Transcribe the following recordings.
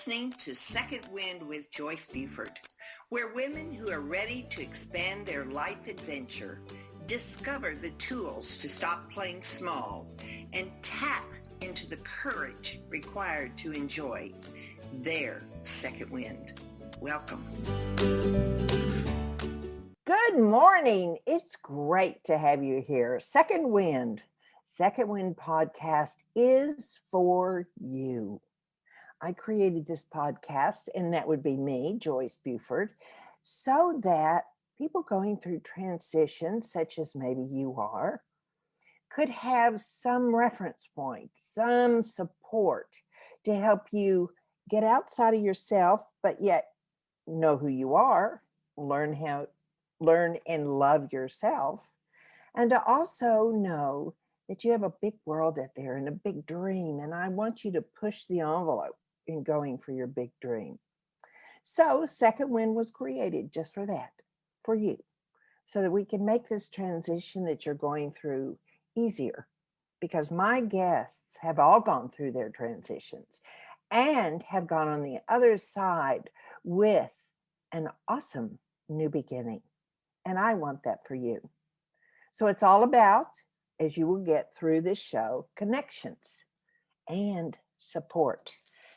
listening to Second Wind with Joyce Buford, where women who are ready to expand their life adventure discover the tools to stop playing small and tap into the courage required to enjoy their second wind. Welcome. Good morning. It's great to have you here. Second Wind podcast is for you. I created this podcast, and that would be me, Joyce Buford, so that people going through transitions, such as maybe you are, could have some reference point, some support to help you get outside of yourself, but yet know who you are, learn and love yourself, and to also know that you have a big world out there and a big dream. And I want you to push the envelope in going for your big dream. So Second Wind was created just for that, for you, so that we can make this transition that you're going through easier, because my guests have all gone through their transitions and have gone on the other side with an awesome new beginning. And I want that for you. So it's all about, as you will get through this show, connections and support.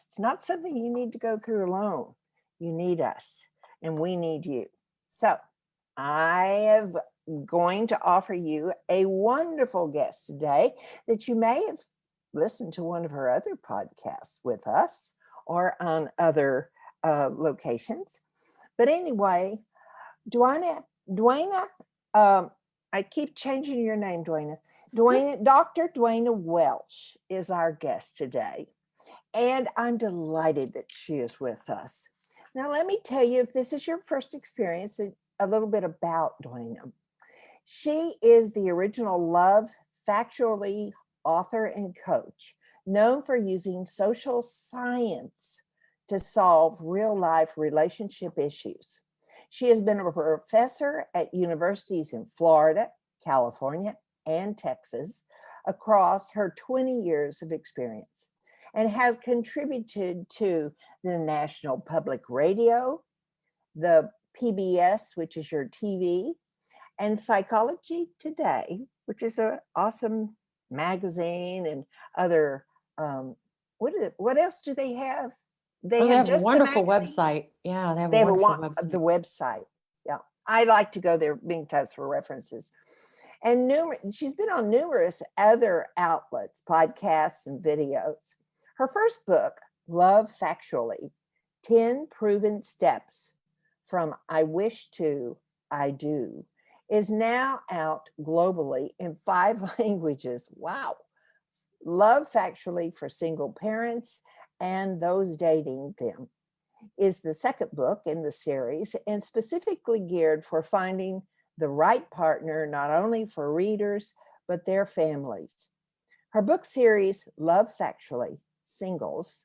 It's not something you need to go through alone. You need us, and we need you. So I am going to offer you a wonderful guest today that you may have listened to one of her other podcasts with us or on other locations. But anyway, Duana, I keep changing your name, Dr. Duana Welch is our guest today. And I'm delighted that she is with us. Now, let me tell you, if this is your first experience, a little bit about Duana. She is the original Love Factually author and coach, known for using social science to solve real-life relationship issues. She has been a professor at universities in Florida, California, and Texas across her 20 years of experience, and has contributed to the National Public Radio, the PBS, which is your TV, and Psychology Today, which is an awesome magazine, and other, what else do they have? They have a wonderful website. Yeah, they have a wonderful website. The website. Yeah. I like to go there many times for references. And she's been on numerous other outlets, podcasts, and videos. Her first book, Love Factually, 10 Proven Steps from I Wish to I Do, is now out globally in 5 languages. Wow. Love Factually for single parents and those dating them is the second book in the series, and specifically geared for finding the right partner, not only for readers, but their families. Her book series, Love Factually, Singles,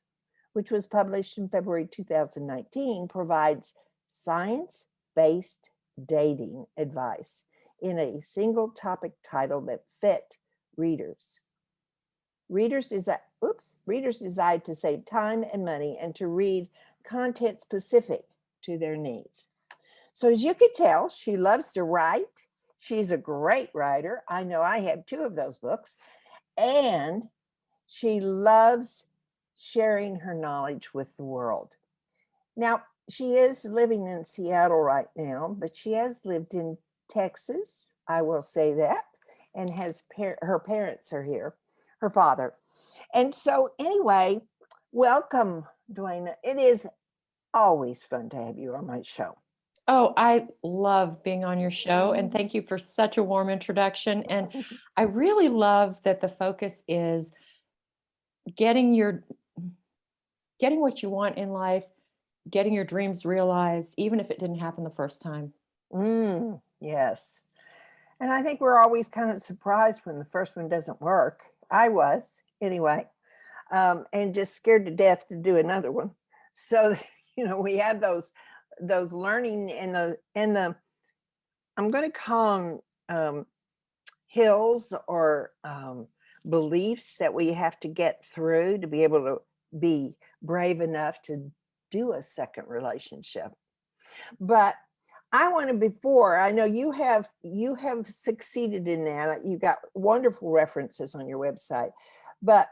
which was published in February 2019, provides science-based dating advice in a single topic title that fit readers. Readers desire to save time and money and to read content specific to their needs. So as you can tell, she loves to write. She's a great writer. I know I have 2 of those books. And she loves sharing her knowledge with the world. Now, she is living in Seattle right now, but she has lived in Texas, I will say that, and her parents are here, her father. And so anyway, welcome, Duana. It is always fun to have you on my show. Oh, I love being on your show, and thank you for such a warm introduction. And I really love that the focus is getting what you want in life, getting your dreams realized, even if it didn't happen the first time. Yes. And I think we're always kind of surprised when the first one doesn't work. I was, anyway, and just scared to death to do another one. So, we had those learning and the I'm going to call them hills or beliefs that we have to get through to be able to be brave enough to do a second relationship. But I want to, before, I know you have succeeded in that. You got wonderful references on your website. But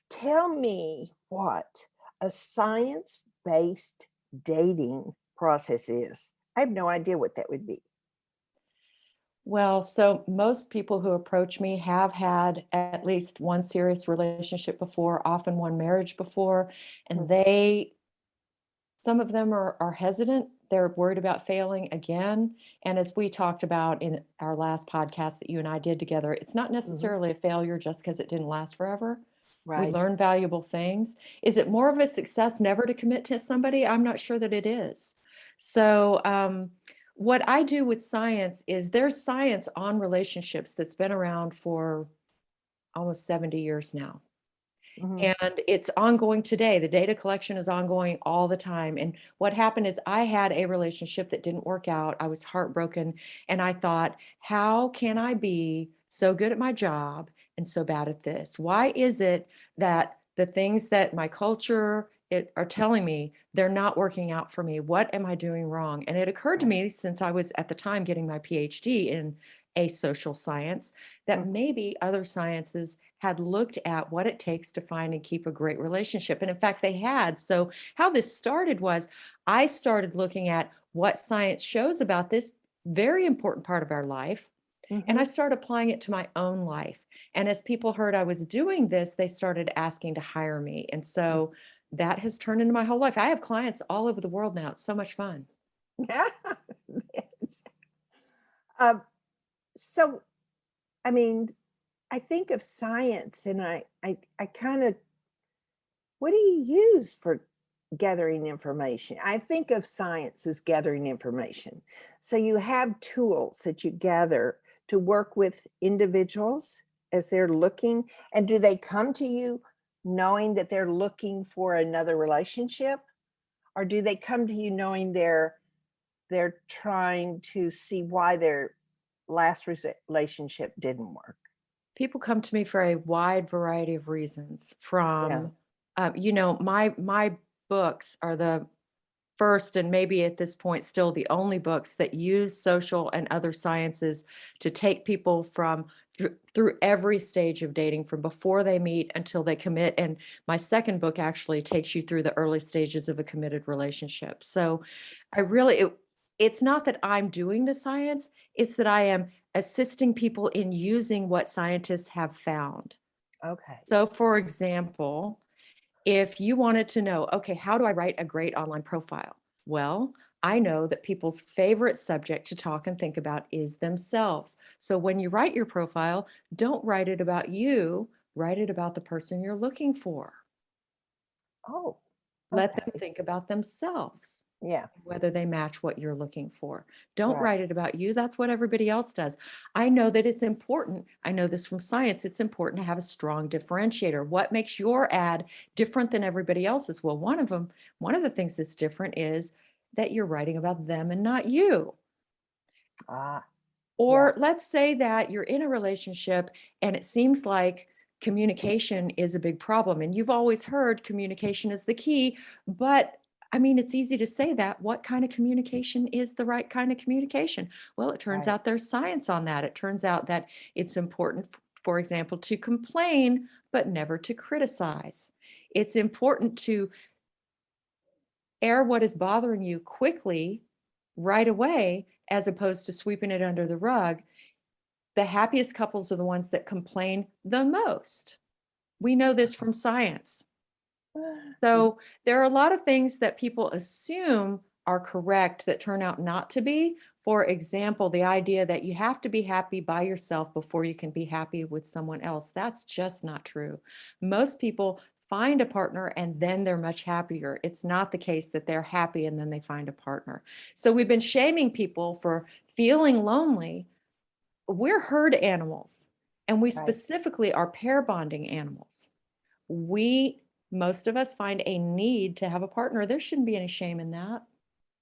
tell me what a science-based dating process is. I have no idea what that would be. Well, so most people who approach me have had at least one serious relationship before, often one marriage before, and some of them are hesitant. They're worried about failing again. And as we talked about in our last podcast that you and I did together, it's not necessarily a failure just because it didn't last forever. We Right. learn valuable things. Is it more of a success never to commit to somebody? I'm not sure that it is. So, what I do with science is there's science on relationships that's been around for almost 70 years now. Mhm. And it's ongoing today. The data collection is ongoing all the time. And what happened is I had a relationship that didn't work out. I was heartbroken. And I thought, how can I be so good at my job and so bad at this? Why is it that the things that my culture are telling me they're not working out for me? What am I doing wrong? And it occurred to Right. me, since I was at the time getting my PhD in a social science, that Mhm. maybe other sciences had looked at what it takes to find and keep a great relationship. And in fact, they had. So, how this started was I started looking at what science shows about this very important part of our life. And I Mhm. started applying it to my own life. And as people heard I was doing this, they started asking to hire me. And so that has turned into my whole life. I have clients all over the world now. It's so much fun. Yeah. Um, so, I mean, I think of science, and I kind of, what do you use for gathering information? I think of science as gathering information. So you have tools that you gather to work with individuals as they're looking. And do they come to you knowing that they're looking for another relationship? Or do they come to you knowing they're trying to see why their last relationship didn't work? People come to me for a wide variety of reasons. Yeah. From, my books are the first and maybe at this point still the only books that use social and other sciences to take people from through every stage of dating, from before they meet until they commit. And my second book actually takes you through the early stages of a committed relationship. So I really it's not that I'm doing the science, it's that I am assisting people in using what scientists have found. Okay. So for example, if you wanted to know, okay, how do I write a great online profile? Well, I know that people's favorite subject to talk and think about is themselves. So when you write your profile, don't write it about you, write it about the person you're looking for. Oh, Let them okay. think about themselves, Yeah. whether they match what you're looking for. Don't Right. write it about you. That's what everybody else does. I know that it's important. I know this from science. It's important to have a strong differentiator. What makes your ad different than everybody else's? Well, one of the things that's different is that you're writing about them and not you. Ah, yeah. Or let's say that you're in a relationship and it seems like communication is a big problem. And you've always heard communication is the key. But I mean, it's easy to say that. What kind of communication is the right kind of communication? Well, it turns Right. out there's science on that. It turns out that it's important, for example, to complain, but never to criticize. It's important to air what is bothering you quickly, right away, as opposed to sweeping it under the rug. The happiest couples are the ones that complain the most. We know this from science. So there are a lot of things that people assume are correct that turn out not to be. For example, the idea that you have to be happy by yourself before you can be happy with someone else. That's just not true. Most people find a partner and then they're much happier. It's not the case that they're happy and then they find a partner. So we've been shaming people for feeling lonely. We're herd animals, and we Right. specifically are pair bonding animals. We, most of us, find a need to have a partner. There shouldn't be any shame in that.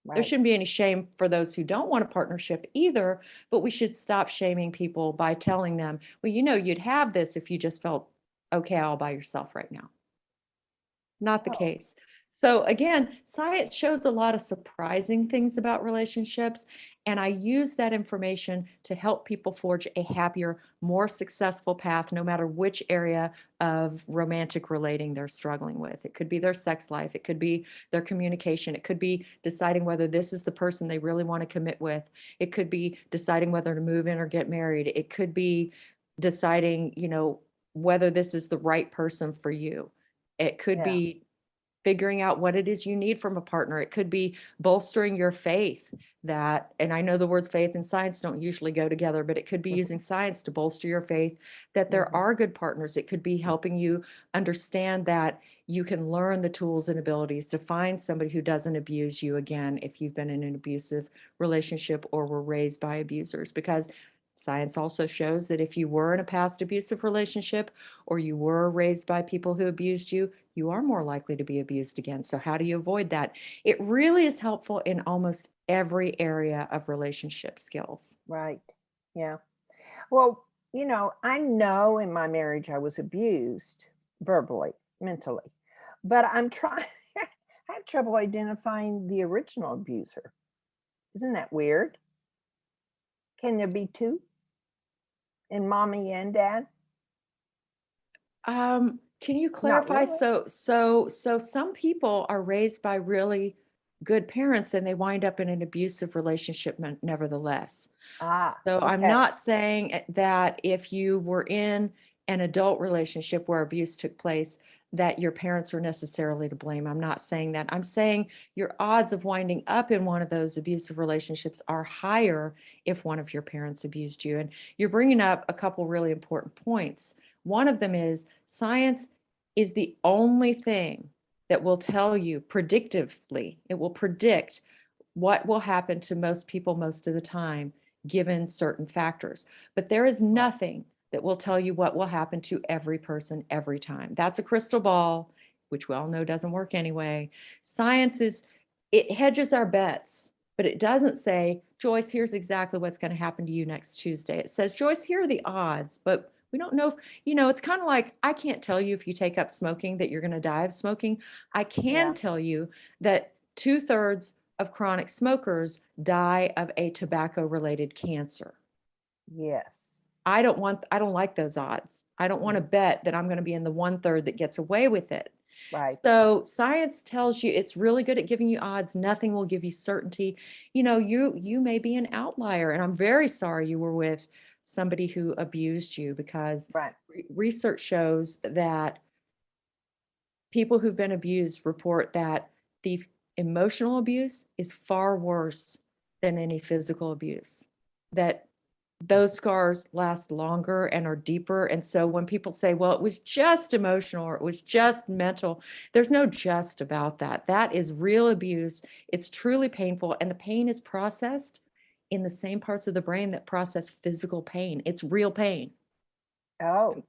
There Right. shouldn't be any shame for those who don't want a partnership either, but we should stop shaming people by telling them, well, you'd have this if you just felt okay all by yourself right now. Not the Oh, case. So again, science shows a lot of surprising things about relationships, and I use that information to help people forge a happier, more successful path, no matter which area of romantic relating they're struggling with. It could be their sex life, it could be their communication, it could be deciding whether this is the person they really want to commit with, it could be deciding whether to move in or get married, it could be deciding, whether this is the right person for you. It could yeah. be figuring out what it is you need from a partner. It could be bolstering your faith that, and I know the words faith and science don't usually go together, but it could be using science to bolster your faith that there Mhm. are good partners. It could be helping you understand that you can learn the tools and abilities to find somebody who doesn't abuse you again if you've been in an abusive relationship or were raised by abusers. Because science also shows that if you were in a past abusive relationship or you were raised by people who abused you, you are more likely to be abused again. So, how do you avoid that? It really is helpful in almost every area of relationship skills. Right. Yeah. Well, I know in my marriage I was abused verbally, mentally, but I'm trying, I have trouble identifying the original abuser. Isn't that weird? Can there be two in mommy and dad? Can you Not clarify? really. So some people are raised by really good parents and they wind up in an abusive relationship nevertheless. Ah, So I'm okay. not saying that if you were in an adult relationship where abuse took place, that your parents are necessarily to blame. I'm not saying that. I'm saying your odds of winding up in one of those abusive relationships are higher if one of your parents abused you. And you're bringing up a couple really important points. One of them is science is the only thing that will tell you predictively, it will predict what will happen to most people most of the time given certain factors. But there is Right. nothing that will tell you what will happen to every person every time. That's a crystal ball, which we all know doesn't work anyway. Science is, it hedges our bets, but it doesn't say, Joyce, here's exactly what's going to happen to you next Tuesday. It says, Joyce, here are the odds, but we don't know if, it's kind of like I can't tell you if you take up smoking that you're going to die of smoking. I can Yeah. tell you that 2/3 of chronic smokers die of a tobacco related cancer. Yes. I don't like those odds. I don't want to Mhm. bet that I'm going to be in the 1/3 that gets away with it. Right. So science tells you it's really good at giving you odds. Nothing will give you certainty. You may be an outlier, and I'm very sorry you were with somebody who abused you because Right. research shows that people who've been abused report that the emotional abuse is far worse than any physical abuse, that those scars last longer and are deeper. And so when people say, well, it was just emotional or it was just mental, there's no just about that. That is real abuse. It's truly painful. And the pain is processed in the same parts of the brain that process physical pain. It's real pain. Oh,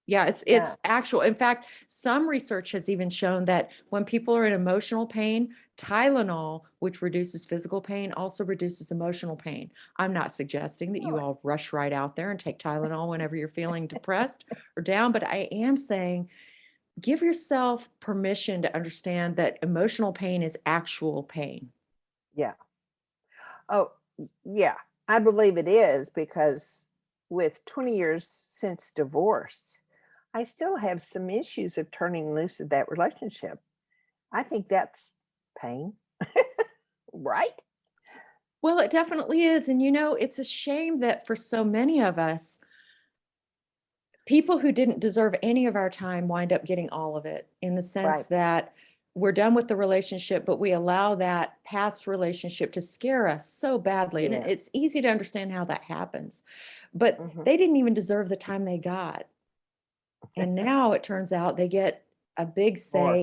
Yeah, it's yeah. it's actual. In fact, some research has even shown that when people are in emotional pain, Tylenol, which reduces physical pain, also reduces emotional pain. I'm not suggesting that you Really? all rush right out there and take Tylenol whenever you're feeling depressed or down, but I am saying give yourself permission to understand that emotional pain is actual pain. Yeah. Oh, yeah. I believe it is because with 20 years since divorce, I still have some issues of turning loose of that relationship. I think that's pain, right? Well, it definitely is. And it's a shame that for so many of us, people who didn't deserve any of our time wind up getting all of it in the sense Right. that we're done with the relationship, but we allow that past relationship to scare us so badly. And Yeah. it's easy to understand how that happens. But Hmm. they didn't even deserve the time they got. And now it turns out they get a big Or say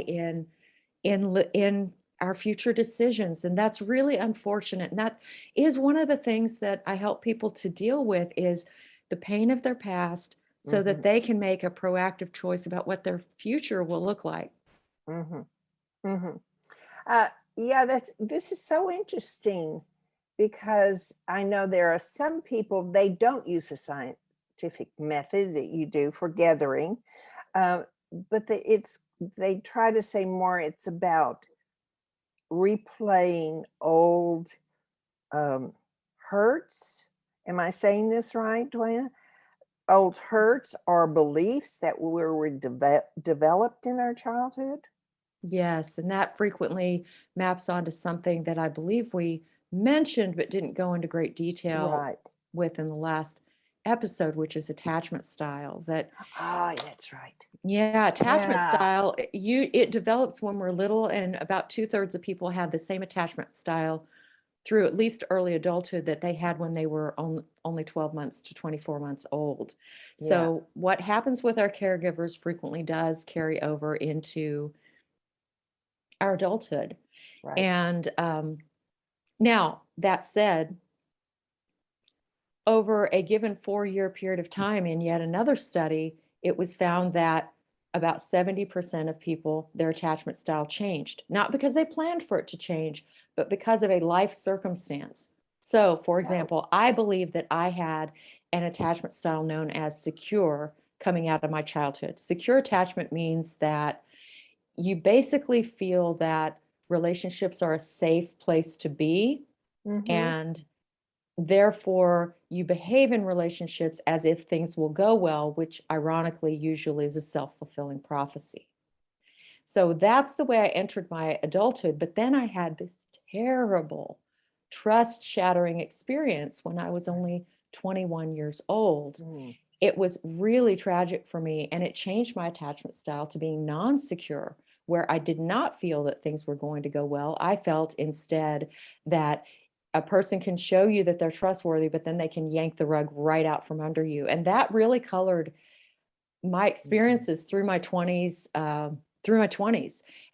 in our future decisions. And that's really unfortunate. And that is one of the things that I help people to deal with is the pain of their past so that hmm they can make a proactive choice about what their future will look like. hmm hmm Uh, yeah, this is so interesting because I know there are some people they don't use a scientific method that you do for gathering, uh, but it's they try to say more it's about replaying old hurts. Am I saying this right, Duana? Old hurts or beliefs that were developed in our childhood? Yes, and that frequently maps onto something that I believe we mentioned but didn't go into great detail Right. with in the last episode, which is attachment style. That Ah, that's right. yeah, attachment Yeah. style, it develops when we're little, and about 2/3 of people have the same attachment style through at least early adulthood that they had when they were only 12 months to 24 months old. Yeah. So what happens with our caregivers frequently does carry over into our adulthood. Right. And now, that said, over a given 4-year period of time, in yet another study, it was found that about 70% of people, their attachment style changed, not because they planned for it to change, but because of a life circumstance. So, for example, I believe that I had an attachment style known as secure coming out of my childhood. Secure attachment means that you basically feel that relationships are a safe place to be, Mm-hmm. and therefore you behave in relationships as if things will go well, which ironically usually is a self-fulfilling prophecy. So that's the way I entered my adulthood. But then I had this terrible trust shattering experience when I was only 21 years old. It was really tragic for me, and it changed my attachment style to being non-secure, where I did not feel that things were going to go well. I felt instead that a person can show you that they're trustworthy, but then they can yank the rug right out from under you. And that really colored my experiences through my 20s.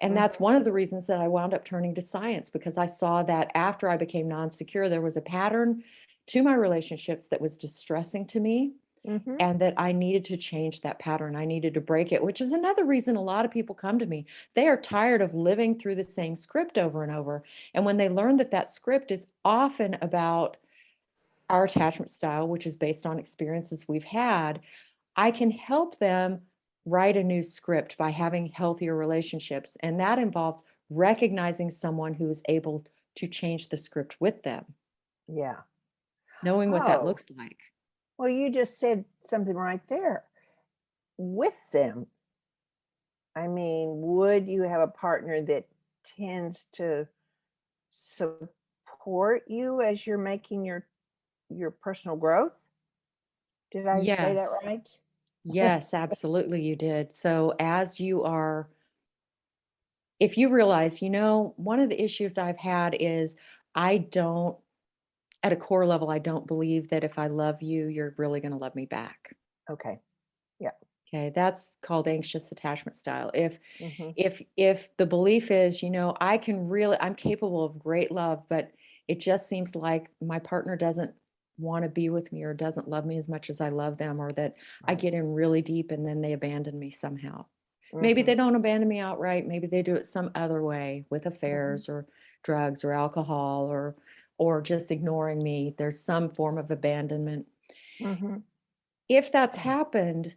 And that's one of the reasons that I wound up turning to science, because I saw that after I became non-secure, there was a pattern to my relationships that was distressing to me. Mm-hmm. And that I needed to change that pattern. I needed to break it, which is another reason a lot of people come to me. They are tired of living through the same script over and over. And when they learn that that script is often about our attachment style, which is based on experiences we've had, I can help them write a new script by having healthier relationships. And that involves recognizing someone who is able to change the script with them, Yeah. knowing what that Oh, looks like. well, you just said something right there. With them, I mean, would you have a partner that tends to support you as you're making your personal growth? Did I say that Yes. right? Yes, absolutely, you did. So, if you realize, one of the issues I've had is I don't, at a core level, I don't believe that if I love you, you're really going to love me back. Okay. Yeah. Okay, that's called anxious attachment style. If Mm-hmm. if the belief is, I'm capable of great love, but it just seems like my partner doesn't want to be with me or doesn't love me as much as I love them, or that I Right. get in really deep and then they abandon me somehow. Maybe Mm-hmm. they don't abandon me outright. Maybe they do it some other way with Mm-hmm. affairs or drugs or alcohol or just ignoring me. There's some form of abandonment. Mm-hmm. If that's happened,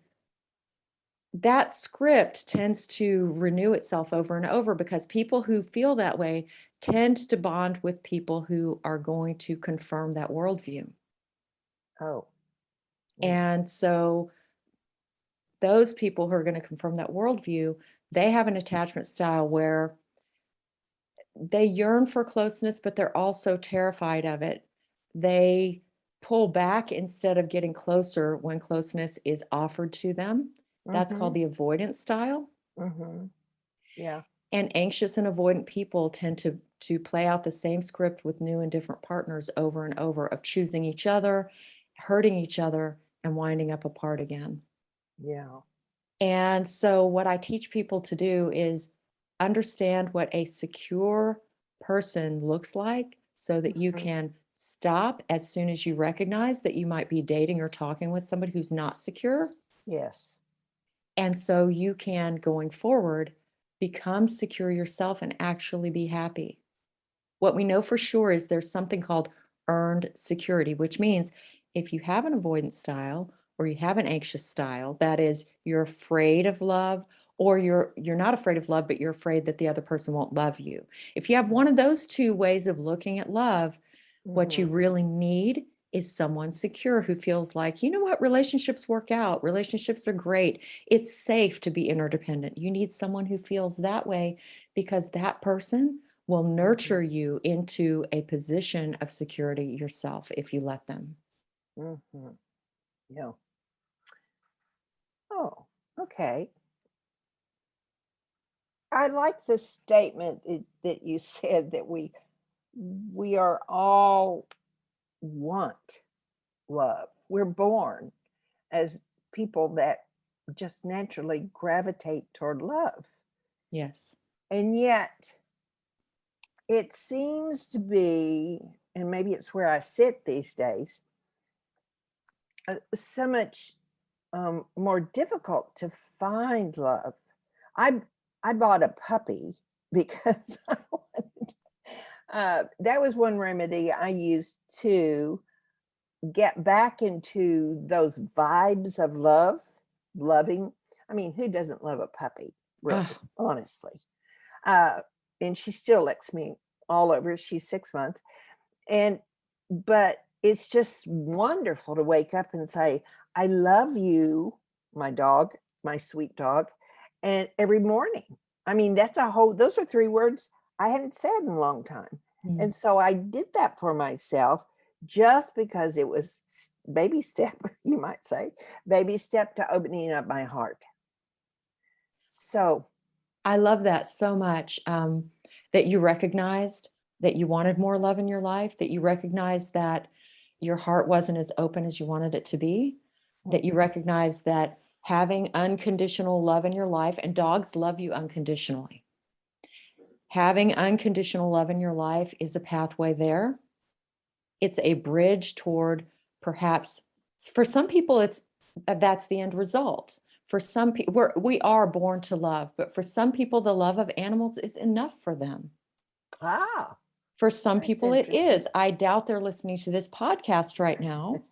that script tends to renew itself over and over, because people who feel that way tend to bond with people who are going to confirm that worldview. Oh. And so those people who are going to confirm that worldview, they have an attachment style where they yearn for closeness, but they're also terrified of it. They pull back instead of getting closer when closeness is offered to them. That's Mm-hmm. called the avoidance style. Mm-hmm. Yeah. And anxious and avoidant people tend to play out the same script with new and different partners over and over, of choosing each other, hurting each other, and winding up apart again. Yeah. And so what I teach people to do is understand what a secure person looks like, so that you Mm-hmm. can stop as soon as you recognize that you might be dating or talking with somebody who's not secure. Yes. And so you can, going forward, become secure yourself and actually be happy. What we know for sure is there's something called earned security, which means if you have an avoidance style or you have an anxious style, that is, you're afraid of love or you're not afraid of love, but you're afraid that the other person won't love you. If you have one of those two ways of looking at love, what you really need is someone secure who feels like, you know what, relationships work out. Relationships are great. It's safe to be interdependent. You need someone who feels that way, because that person will nurture you into a position of security yourself if you let them. Yeah. Oh, okay. I like the statement that you said that we are all want love. We're born as people that just naturally gravitate toward love. Yes. And yet it seems to be, and maybe it's where I sit these days, so much more difficult to find love. I bought a puppy because I wanted, that was one remedy I used to get back into those vibes of loving. I mean, who doesn't love a puppy, really, honestly? And she still licks me all over. She's 6 months. But it's just wonderful to wake up and say, I love you, my dog, my sweet dog, and every morning. I mean, those are 3 words I hadn't said in a long time. And so I did that for myself just because it was baby step, you might say, baby step to opening up my heart. So I love that so much, that you recognized that you wanted more love in your life, that you recognized that your heart wasn't as open as you wanted it to be, that you recognized that having unconditional love in your life, and dogs love you unconditionally. Having unconditional love in your life is a pathway there. It's a bridge toward, perhaps, for some people, that's the end result. For some people, we are born to love, but for some people, the love of animals is enough for them. For some people, it is. I doubt they're listening to this podcast right now.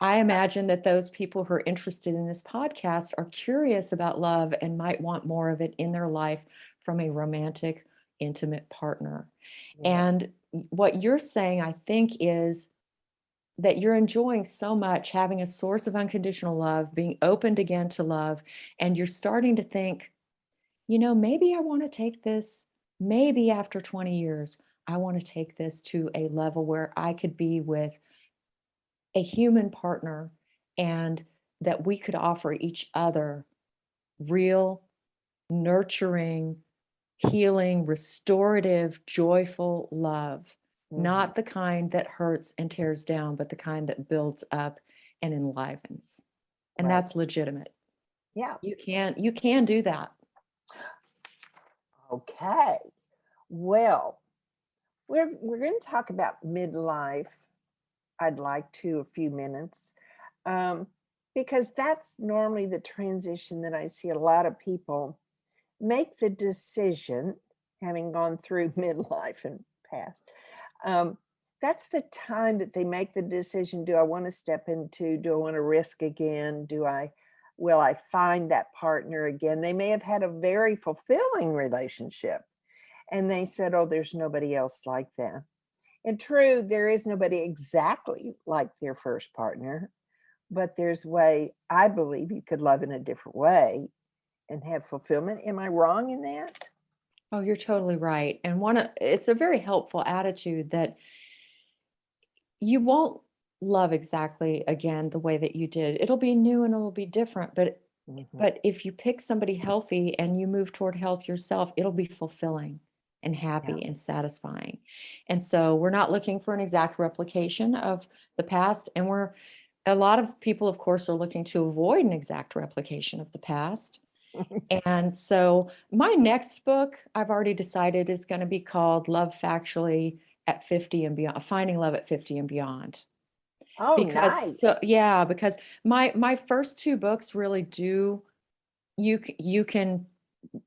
I imagine that those people who are interested in this podcast are curious about love and might want more of it in their life from a romantic, intimate partner. Yes. And what you're saying, I think, is that you're enjoying so much having a source of unconditional love, being opened again to love, and you're starting to think, maybe I want to take this, maybe after 20 years, I want to take this to a level where I could be with a human partner, and that we could offer each other real, nurturing, healing, restorative, joyful love. Not the kind that hurts and tears down, but the kind that builds up and enlivens. And that's legitimate. Yeah. You can do that. Okay. Well, we're going to talk about midlife. I'd like to a few minutes, because that's normally the transition that I see a lot of people make the decision, having gone through midlife and past. That's the time that they make the decision. Do I want to step into, do I want to risk again? Will I find that partner again? They may have had a very fulfilling relationship and they said, oh, there's nobody else like that. And true, there is nobody exactly like their first partner, but there's a way, I believe, you could love in a different way and have fulfillment. Am I wrong in that? Oh, you're totally right. And it's a very helpful attitude that you won't love exactly again the way that you did. It'll be new and it'll be different, but if you pick somebody healthy and you move toward health yourself, it'll be fulfilling and happy and satisfying. And so we're not looking for an exact replication of the past. And a lot of people, of course, are looking to avoid an exact replication of the past. And so my next book, I've already decided, is going to be called Love Factually at 50 and Beyond, Finding Love at 50 and Beyond. Oh, because nice. Because my first 2 books really do, you can,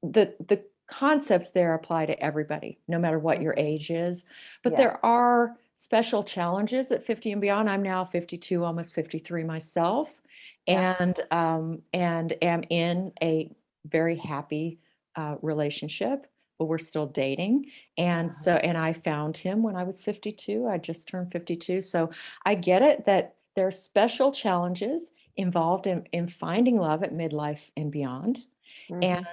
the concepts there apply to everybody, no matter what your age is. But there are special challenges at 50 and beyond. I'm now 52, almost 53 myself, and am in a very happy relationship, but we're still dating. And and I found him when I was 52. I just turned 52. So I get it that there are special challenges involved in finding love at midlife and beyond. And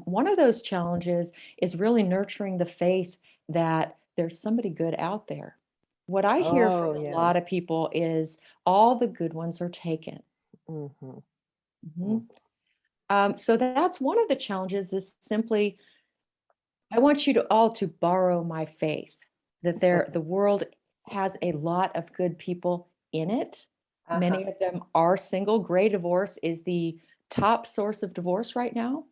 one of those challenges is really nurturing the faith that there's somebody good out there. What I hear Oh, from a yeah. lot of people is all the good ones are taken. Mhm. So that's one of the challenges is simply, I want you to all to borrow my faith that the world has a lot of good people in it. Many of them are single. Gray divorce is the top source of divorce right now.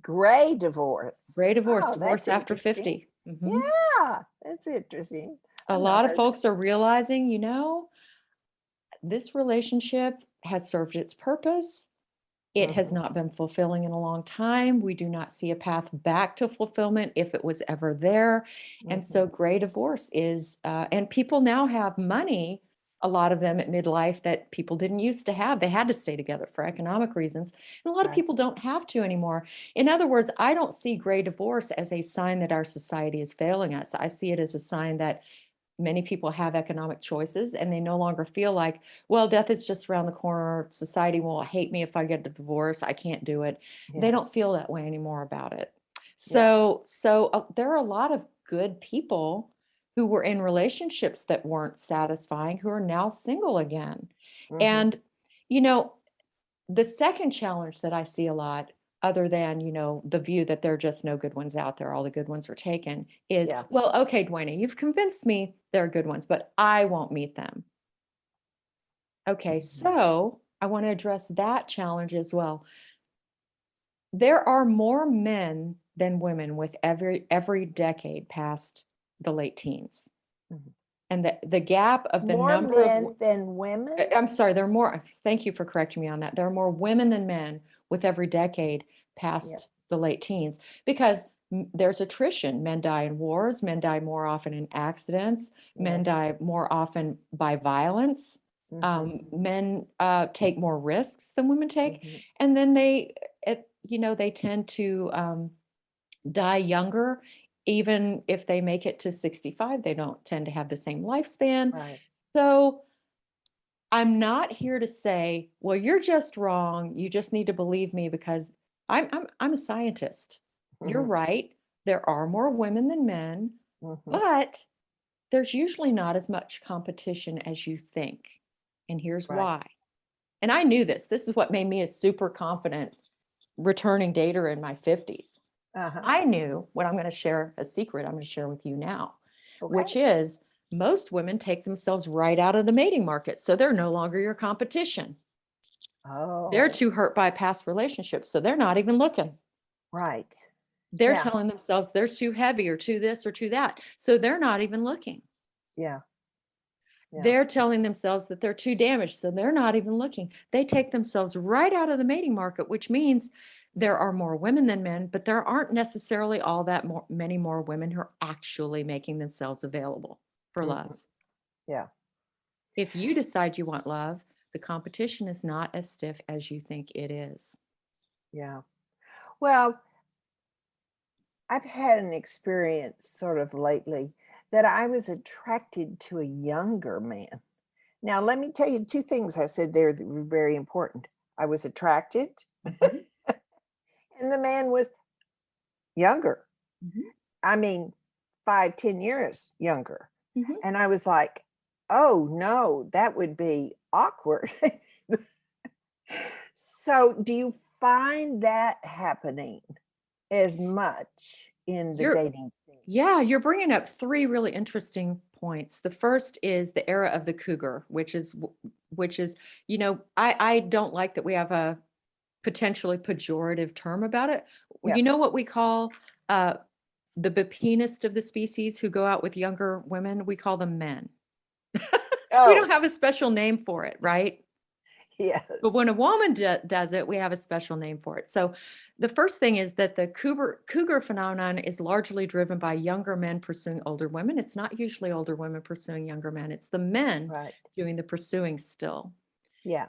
Gray divorce. Gray divorce, Oh, divorce that's after interesting. 50. Yeah, that's interesting. A I've not lot of heard folks are realizing, this relationship has served its purpose. It has not been fulfilling in a long time. We do not see a path back to fulfillment if it was ever there. And so gray divorce is, and people now have money, a lot of them at midlife that people didn't used to have. They had to stay together for economic reasons. And a lot of Right. people don't have to anymore. In other words, I don't see gray divorce as a sign that our society is failing us. I see it as a sign that many people have economic choices and they no longer feel like, well, death is just around the corner. Society will hate me if I get a divorce. I can't do it. They Yeah. don't feel that way anymore about it. Yeah. So there are a lot of good people who were in relationships that weren't satisfying who are now single again. And, you know, the second challenge that I see a lot, other than, the view that there are just no good ones out there, all the good ones are taken, is, Yeah. well, okay, Duana, you've convinced me there are good ones, but I won't meet them. Okay, so I want to address that challenge as well. There are more men than women with every decade past the late teens. And the gap of the More number of men than women? I'm sorry, there are more, thank you for correcting me on that. There are more women than men with every decade past the late teens because there's attrition. Men die in wars, men die more often in accidents, men die more often by violence. Men take more risks than women take. And then they tend to die younger. Even if they make it to 65, they don't tend to have the same lifespan. Right. So I'm not here to say, well, you're just wrong. You just need to believe me because I'm a scientist. You're right. There are more women than men, but there's usually not as much competition as you think. And here's why. And I knew this. This is what made me a super confident returning dater in my 50s. I knew what I'm going to share, a secret I'm going to share with you now, which is most women take themselves right out of the mating market. So they're no longer your competition. They're too hurt by past relationships. So they're not even looking. Right. They're telling themselves they're too heavy or too this or too that. So they're not even looking. Yeah. They're telling themselves that they're too damaged. So they're not even looking. They take themselves right out of the mating market, which means there are more women than men, but there aren't necessarily all that many more women who are actually making themselves available for love. Yeah. If you decide you want love, the competition is not as stiff as you think it is. Yeah. Well, I've had an experience sort of lately that I was attracted to a younger man. Now, let me tell you the two things I said there that were very important. I was attracted, and the man was younger. I mean, 5-10 years younger. And I was like, oh no, that would be awkward. So do you find that happening as much in the dating scene? Yeah, you're bringing up three really interesting points. The first is the era of the cougar, which is, I don't like that we have a potentially pejorative term about it. Yeah. You know what we call the bepenist of the species who go out with younger women? We call them men. We don't have a special name for it, right? Yes. But when a woman does it, we have a special name for it. So the first thing is that the cougar phenomenon is largely driven by younger men pursuing older women. It's not usually older women pursuing younger men. It's the men doing the pursuing still. Yeah.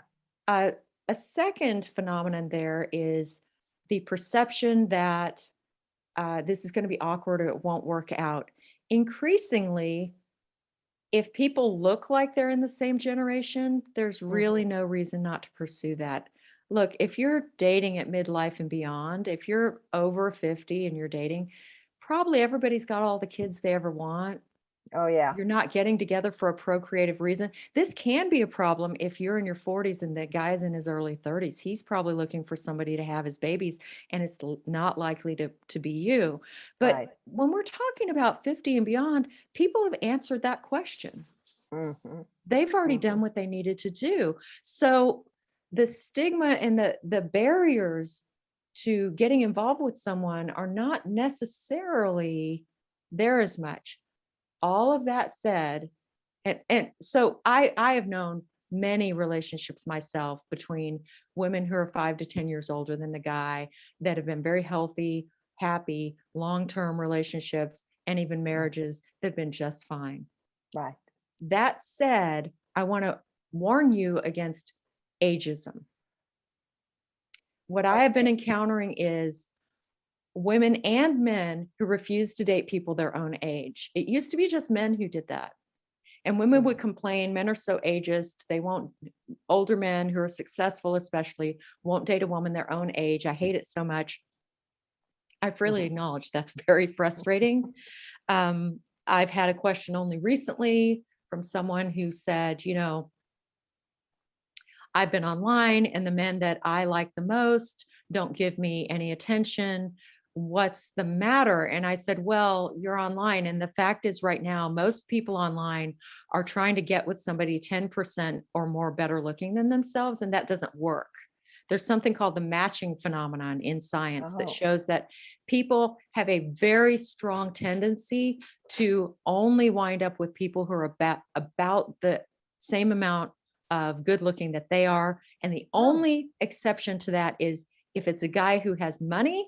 A second phenomenon there is the perception that this is going to be awkward or it won't work out. Increasingly, if people look like they're in the same generation, there's really no reason not to pursue that. Look, if you're dating at midlife and beyond, if you're over 50 and you're dating, probably everybody's got all the kids they ever want. Oh, yeah. You're not getting together for a procreative reason. This can be a problem if you're in your 40s and the guy's in his early 30s. He's probably looking for somebody to have his babies, and it's not likely to be you. But Right. when we're talking about 50 and beyond, people have answered that question. They've already done what they needed to do. So the stigma and the barriers to getting involved with someone are not necessarily there as much. All of that said, and so I have known many relationships myself between women who are 5 to 10 years older than the guy that have been very healthy, happy, long-term relationships, and even marriages that have been just fine. Right. That said, I want to warn you against ageism. What I have been encountering is women and men who refuse to date people their own age. It used to be just men who did that. And women would complain, men are so ageist, they won't, older men who are successful especially, won't date a woman their own age. I hate it so much. I freely acknowledge that's very frustrating. I've had a question only recently from someone who said, I've been online and the men that I like the most don't give me any attention. What's the matter? And I said, well, you're online. And the fact is right now, most people online are trying to get with somebody 10% or more better looking than themselves. And that doesn't work. There's something called the matching phenomenon in science that shows that people have a very strong tendency to only wind up with people who are about the same amount of good looking that they are. And the only exception to that is if it's a guy who has money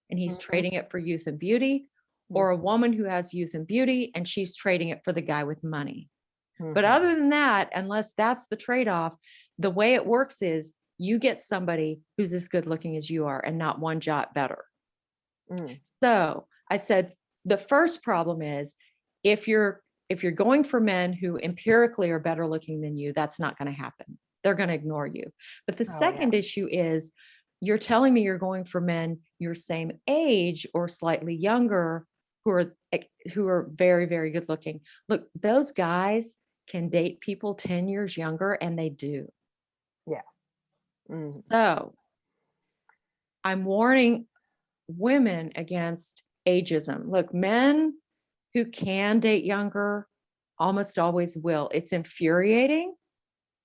and he's trading it for youth and beauty, or a woman who has youth and beauty and she's trading it for the guy with money. But other than that, unless that's the trade-off, the way it works is you get somebody who's as good looking as you are and not one jot better. So I said, the first problem is if you're going for men who empirically are better looking than you, that's not going to happen. They're going to ignore you. But the second issue is you're telling me you're going for men your same age or slightly younger who are very, very good looking. Look, those guys can date people 10 years younger, and they do. Yeah. So I'm warning women against ageism. Look, men who can date younger almost always will. It's infuriating,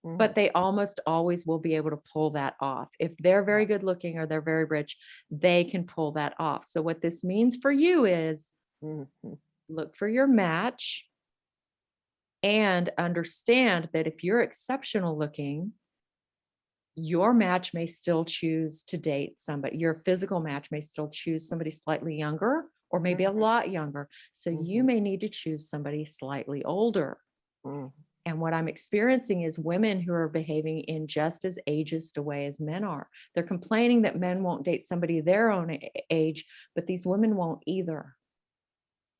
but they almost always will be able to pull that off. If they're very good looking or they're very rich, they can pull that off. So what this means for you is look for your match and understand that if you're exceptional looking, your match may still choose to date somebody. Your physical match may still choose somebody slightly younger or maybe a lot younger. So you may need to choose somebody slightly older. And what I'm experiencing is women who are behaving in just as ageist a way as men are. They're complaining that men won't date somebody their own age, but these women won't either.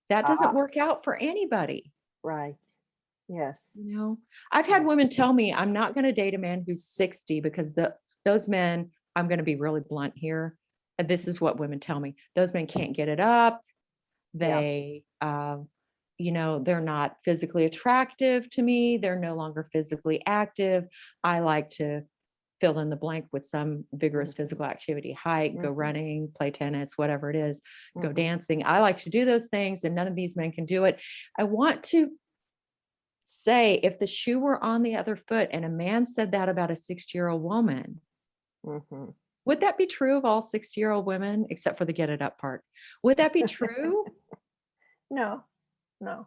That doesn't work out for anybody. Right. Yes. I've had women tell me I'm not going to date a man who's 60 because those men, I'm going to be really blunt here. This is what women tell me. Those men can't get it up. They, they're not physically attractive to me. They're no longer physically active. I like to fill in the blank with some vigorous physical activity, hike, go running, play tennis, whatever it is, go dancing. I like to do those things and none of these men can do it. I want to say if the shoe were on the other foot and a man said that about a 60-year-old woman, would that be true of all 60-year-old women except for the get it up part? Would that be true? No,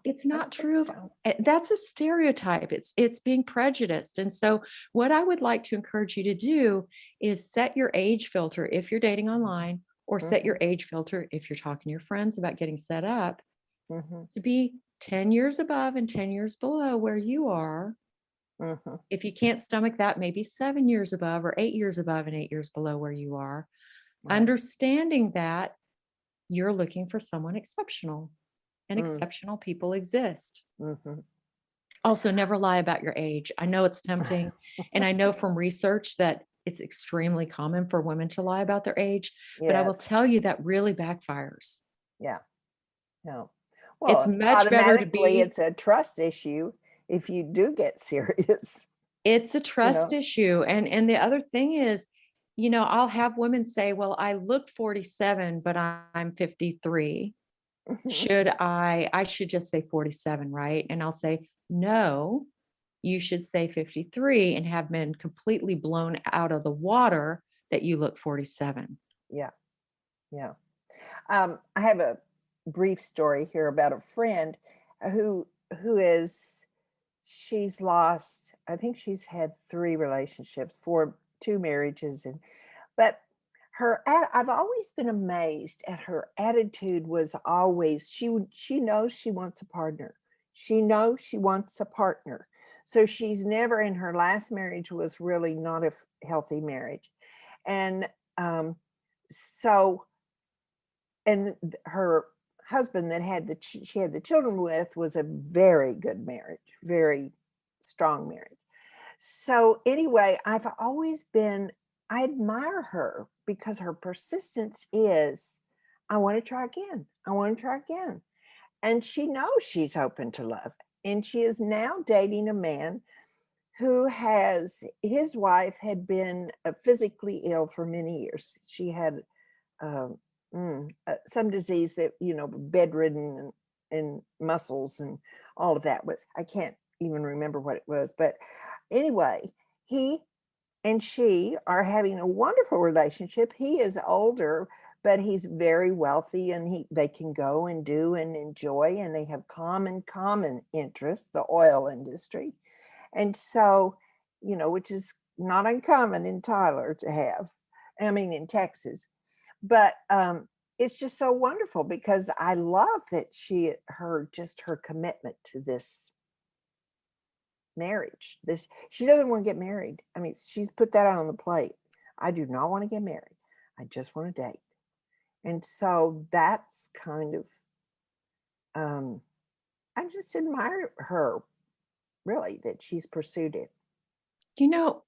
it's not true. So. That's a stereotype. It's being prejudiced. And so what I would like to encourage you to do is set your age filter if you're dating online, or set your age filter if you're talking to your friends about getting set up to be 10 years above and 10 years below where you are. If you can't stomach that, maybe 7 years above or 8 years above and 8 years below where you are. Right. Understanding that you're looking for someone exceptional, and Mm. exceptional people exist. Mhm. Also, never lie about your age. I know it's tempting, and I know from research that it's extremely common for women to lie about their age, but I will Yes. tell you that really backfires. Yeah. Yeah. It's Well, much better to automatically, be, it's a trust issue if you do get serious, it's a you trust know? issue. And the other thing is, I'll have women say, "Well, I look 47, but I'm 53. I should just say 47, right?" And I'll say, "No, you should say 53 and have been completely blown out of the water that you look 47." Yeah. Yeah. I have a brief story here about a friend who who is she's lost. I think she's had 3 relationships, 4 2 marriages, and but I've always been amazed at her attitude. Was always she knows she wants a partner. She knows she wants a partner. So she's never, in her last marriage was really not a healthy marriage. And um so and her husband that had she had the children with was a very good marriage, very strong marriage. So anyway, I admire her because her persistence is, I want to try again. I want to try again. And she knows she's open to love. And she is now dating a man who his wife had been physically ill for many years. She had um, some disease that, bedridden and muscles and all of that was, I can't even remember what it was. But anyway, he and she are having a wonderful relationship. He is older, but he's very wealthy, and they can go and do and enjoy, and they have common interests, the oil industry. And so, which is not uncommon in Tyler to have, I mean, in Texas. But it's just so wonderful because I love that her commitment to this marriage. She doesn't want to get married. I mean, she's put that out on the plate. I do not want to get married. I just want to date. And so that's kind of I just admire her, really, that she's pursued it. You know,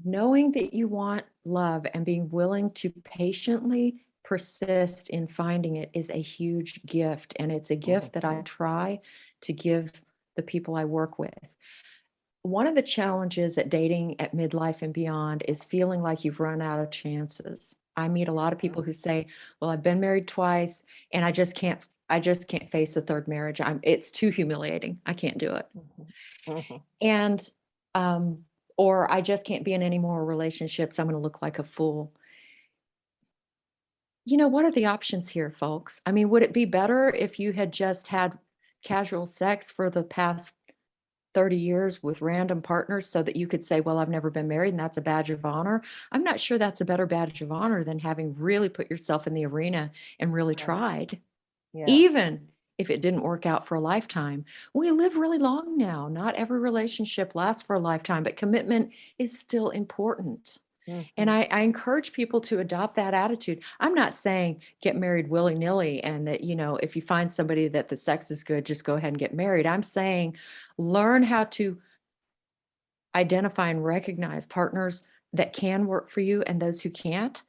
knowing that you want love and being willing to patiently persist in finding it is a huge gift. And it's a gift that I Mhm. try to give the people I work with. One of the challenges at dating at midlife and beyond is feeling like you've run out of chances. I meet a lot of people who say, "Well, I've been married twice and I just can't face a third marriage. It's too humiliating. I can't do it." Mhm. Mhm. And or "I just can't be in any more relationships. I'm going to look like a fool." What are the options here, folks? I mean, would it be better if you had just had casual sex for the past 30 years with random partners so that you could say, "Well, I've never been married," and that's a badge of honor? I'm not sure that's a better badge of honor than having really put yourself in the arena and really Right. tried, Yeah. even if it didn't work out for a lifetime. We live really long now. Not every relationship lasts for a lifetime, but commitment is still important. And Mhm. I encourage people to adopt that attitude. I'm not saying get married willy nilly and that, if you find somebody that the sex is good, just go ahead and get married. I'm saying learn how to identify and recognize partners that can work for you and those who can't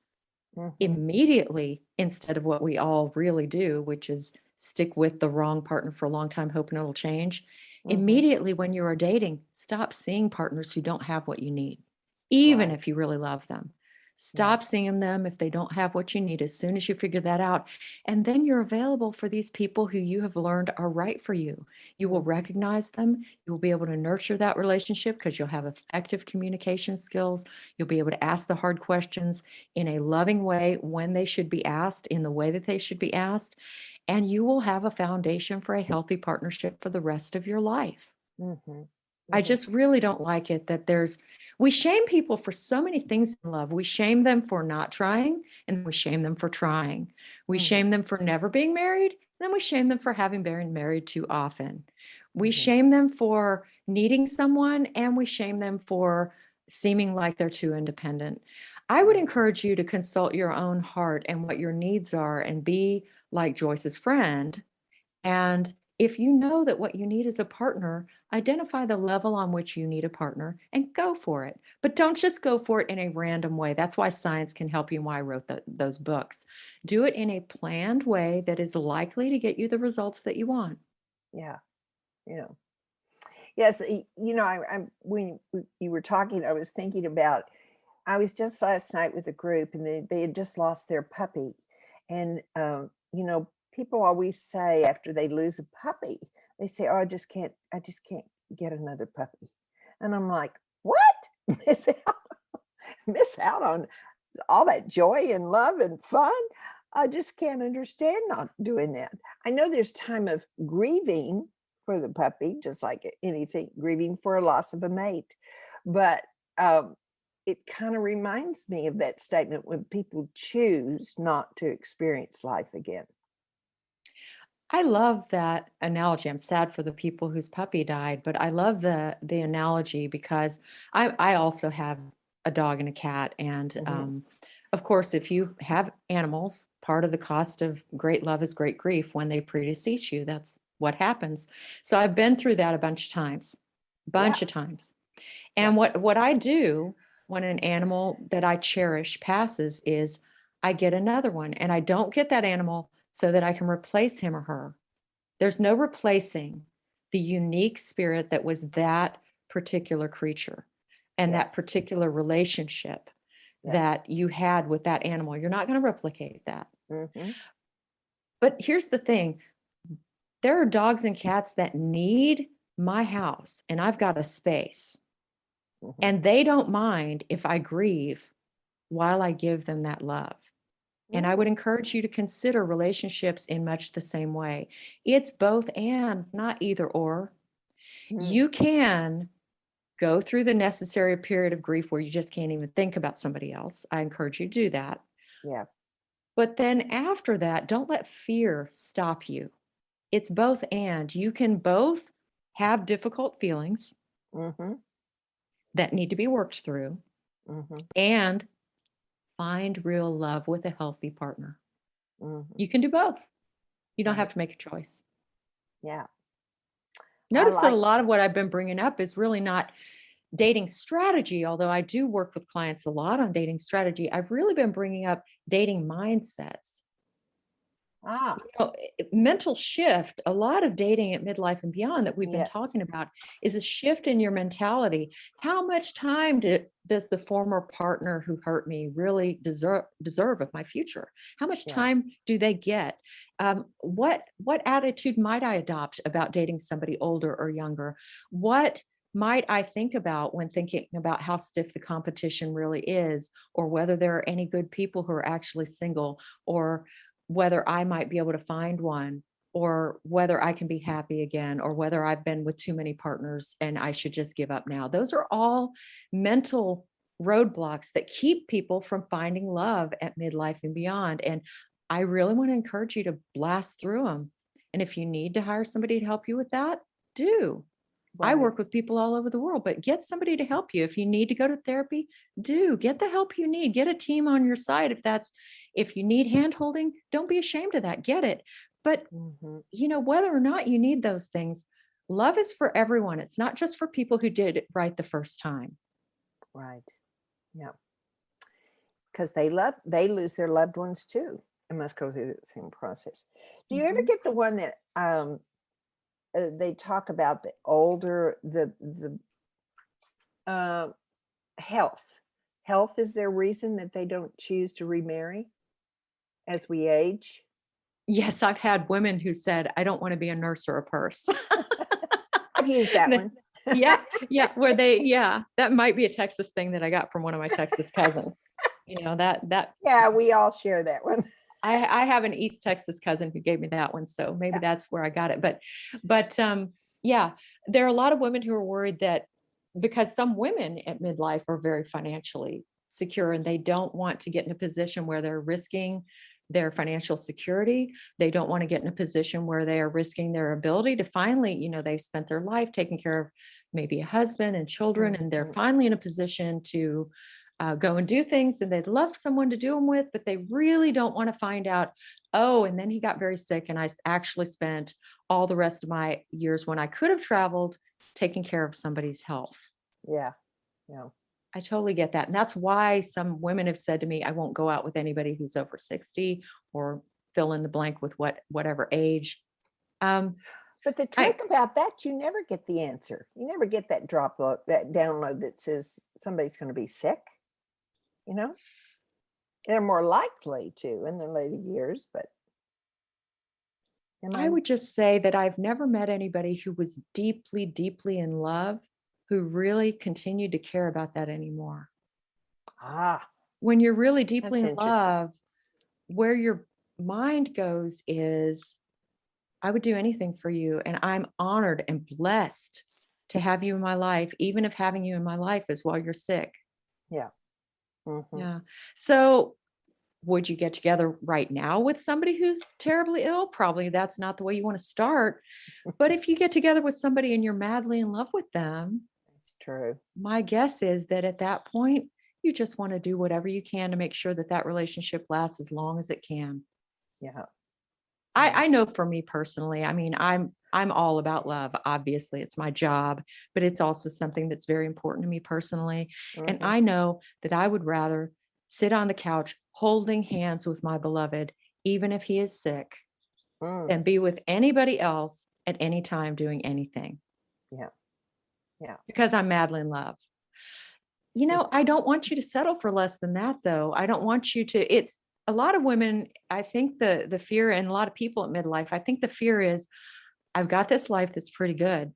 Mhm. immediately, instead of what we all really do, which is stick with the wrong partner for a long time, hoping it'll change. Mhm. Immediately, when you are dating, stop seeing partners who don't have what you need, even Right. if you really love them. Yeah. Stop seeing them if they don't have what you need as soon as you figure that out. And then you're available for these people who you have learned are right for you. You will Mhm. recognize them. You will be able to nurture that relationship because you'll have effective communication skills. You'll be able to ask the hard questions in a loving way when they should be asked, in the way that they should be asked. And you will have a foundation for a healthy partnership for the rest of your life. Mhm. I Mhm. just really don't like it that we shame people for so many things in love. We shame them for not trying, and we shame them for trying. We Mhm. shame them for never being married, and then we shame them for having been married too often. We Mhm. shame them for needing someone, and we shame them for seeming like they're too independent. I would encourage you to consult your own heart and what your needs are and be like Joyce's friend. And if you know that what you need is a partner, identify the level on which you need a partner and go for it. But don't just go for it in a random way. That's why science can help you and why I wrote those books. Do it in a planned way that is likely to get you the results that you want. Yeah. Yes. I'm when you were talking, I was thinking about, I was just last night with a group and they had just lost their puppy. And, people always say after they lose a puppy, they say, oh, I just can't get another puppy. And I'm like, what? miss out, miss out on all that joy and love and fun. I just can't understand not doing that. I know there's time of grieving for the puppy, just like anything, grieving for a loss of a mate. But it kind of reminds me of that statement when people choose not to experience life again. I love that analogy. I'm sad for the people whose puppy died, but I love the analogy because I also have a dog and a cat. And of course, if you have animals, part of the cost of great love is great grief. When they predecease you, that's what happens. So I've been through that a bunch of times. And what I do when an animal that I cherish passes is I get another one, and I don't get that animal so that I can replace him or her. There's no replacing the unique spirit that was that particular creature and that particular relationship that you had with that animal. You're not going to replicate that. But here's the thing. There are dogs and cats that need my house, and I've got a space. And they don't mind if I grieve while I give them that love. And I would encourage you to consider relationships in much the same way. It's both and, not either or. You can go through the necessary period of grief where you just can't even think about somebody else. I encourage you to do that. Yeah. But then after that, don't let fear stop you. It's both and. You can both have difficult feelings that need to be worked through and find real love with a healthy partner. You can do both. You don't have to make a choice. Yeah. Notice that a lot of what I've been bringing up is really not dating strategy, although I do work with clients a lot on dating strategy. I've really been bringing up dating mindsets. Mental shift. A lot of dating at midlife and beyond that we've been talking about is a shift in your mentality. How much time does the former partner who hurt me really deserve of my future? How much time do they get? What attitude might I adopt about dating somebody older or younger? What might I think about when thinking about how stiff the competition really is, or whether there are any good people who are actually single, or whether I might be able to find one, or whether I can be happy again, or whether I've been with too many partners and I should just give up now. Those are all mental roadblocks that keep people from finding love at midlife and beyond. And I really want to encourage you to blast through them. And if you need to hire somebody to help you with that, do. I work with people all over the world, but get somebody to help you. If you need to go to therapy, get the help you need. Get a team on your side. If you need hand holding, don't be ashamed of that. Get it. But whether or not you need those things, love is for everyone. It's not just for people who did it right the first time. Right. Yeah. Because they lose their loved ones too, and must go through the same process. Do you ever get the one that they talk about the older, the health is their reason that they don't choose to remarry as we age? Yes, I've had women who said, I don't want to be a nurse or a purse. I've used that one. That might be a Texas thing that I got from one of my Texas cousins. Yeah, we all share that one. I have an East Texas cousin who gave me that one, so maybe that's where I got it. But there are a lot of women who are worried that because some women at midlife are very financially secure and they don't want to get in a position where they're risking their financial security. They don't want to get in a position where they are risking their ability to finally, they've spent their life taking care of maybe a husband and children, and they're finally in a position to go and do things and they'd love someone to do them with, but they really don't want to find out, oh, and then he got very sick and I actually spent all the rest of my years when I could have traveled taking care of somebody's health. Yeah. Yeah. I totally get that. And that's why some women have said to me, I won't go out with anybody who's over 60 or fill in the blank with whatever age. But the trick about that, you never get the answer. You never get that that download that says somebody's going to be sick. You know, they're more likely to in their later years, but I would just say that I've never met anybody who was deeply, deeply in love who really continued to care about that anymore. When you're really deeply in love, where your mind goes is, I would do anything for you. And I'm honored and blessed to have you in my life, even if having you in my life is while you're sick. Yeah. Mm-hmm. Yeah. So would you get together right now with somebody who's terribly ill? Probably that's not the way you want to start. But if you get together with somebody and you're madly in love with them, it's true. My guess is that at that point, you just want to do whatever you can to make sure that that relationship lasts as long as it can. Yeah. I know for me personally, I mean, I'm all about love. Obviously, it's my job, but it's also something that's very important to me personally. Mm-hmm. And I know that I would rather sit on the couch holding hands with my beloved, even if he is sick, than be with anybody else at any time doing anything. Yeah. Yeah. Because I'm madly in love. You know, I don't want you to settle for less than that, though. I don't want you to, it's a lot of women, I think the fear, and a lot of people at midlife, I think the fear is, I've got this life that's pretty good.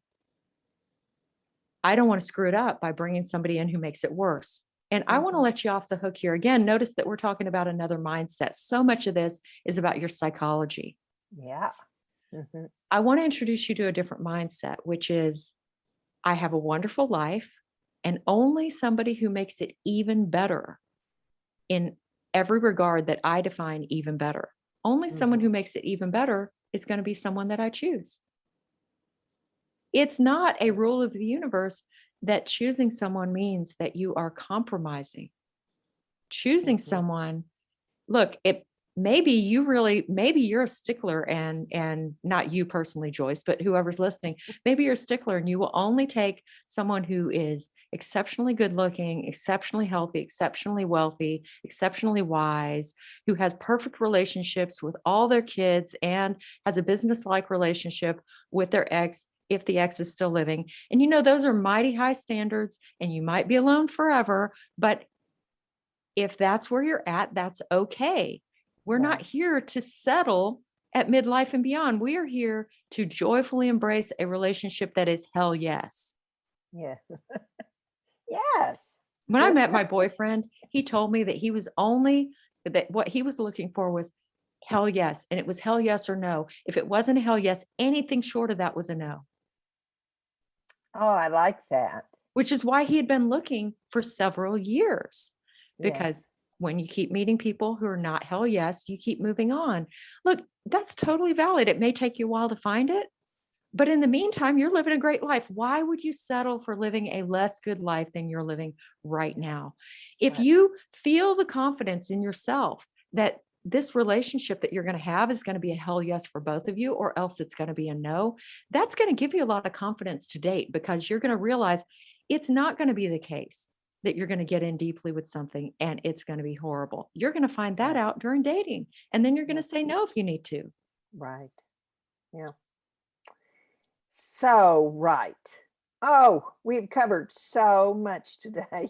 I don't want to screw it up by bringing somebody in who makes it worse. And I want to let you off the hook here. Again, notice that we're talking about another mindset. So much of this is about your psychology. Yeah. Mm-hmm. I want to introduce you to a different mindset, which is, I have a wonderful life, and only somebody who makes it even better in every regard that I define even better. Only someone who makes it even better is going to be someone that I choose. It's not a rule of the universe that choosing someone means that you are compromising. Choosing someone, look, maybe you're a stickler, and not you personally, Joyce, but whoever's listening, maybe you're a stickler and you will only take someone who is exceptionally good looking, exceptionally healthy, exceptionally wealthy, exceptionally wise, who has perfect relationships with all their kids and has a business-like relationship with their ex, if the ex is still living. And you know, those are mighty high standards, and you might be alone forever, but if that's where you're at, that's okay. We're not here to settle at midlife and beyond. We are here to joyfully embrace a relationship that is hell yes. Yes. Yes. When I met my boyfriend, he told me that what he was looking for was hell yes. And it was hell yes or no. If it wasn't a hell yes, anything short of that was a no. Oh, I like that. Which is why he had been looking for several years. Because when you keep meeting people who are not hell yes, you keep moving on. Look, that's totally valid. It may take you a while to find it, but in the meantime, you're living a great life. Why would you settle for living a less good life than you're living right now? If you feel the confidence in yourself that this relationship that you're going to have is going to be a hell yes for both of you, or else it's going to be a no, that's going to give you a lot of confidence to date, because you're going to realize it's not going to be the case that you're going to get in deeply with something and it's going to be horrible. You're going to find that out during dating, and then you're going to say no if you need to. Right. Yeah. So, right. Oh, we've covered so much today.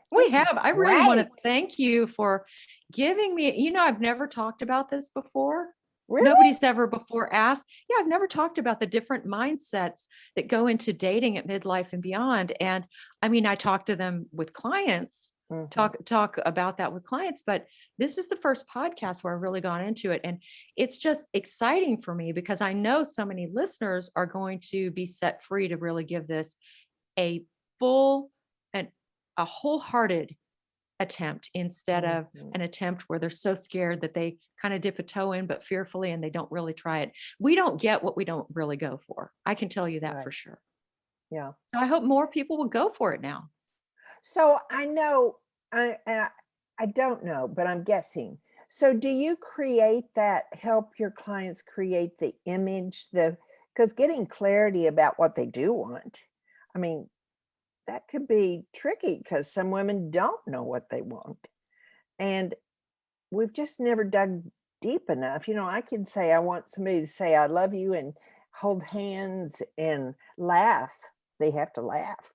We have. I really want to thank you for giving me, I've never talked about this before. Really? Nobody's ever before asked. Yeah, I've never talked about the different mindsets that go into dating at midlife and beyond. And I mean, I talk to them with clients, talk about that with clients, but this is the first podcast where I've really gone into it. And it's just exciting for me, because I know so many listeners are going to be set free to really give this a full and a wholehearted attempt, instead of an attempt where they're so scared that they kind of dip a toe in, but fearfully, and they don't really try it. We don't get what we don't really go for. I can tell you that for sure. Yeah. So I hope more people will go for it now. So I know I don't know, but I'm guessing. So do you create that, help your clients create the image, because getting clarity about what they do want, I mean, that could be tricky because some women don't know what they want. And we've just never dug deep enough. I can say I want somebody to say I love you and hold hands and laugh. They have to laugh.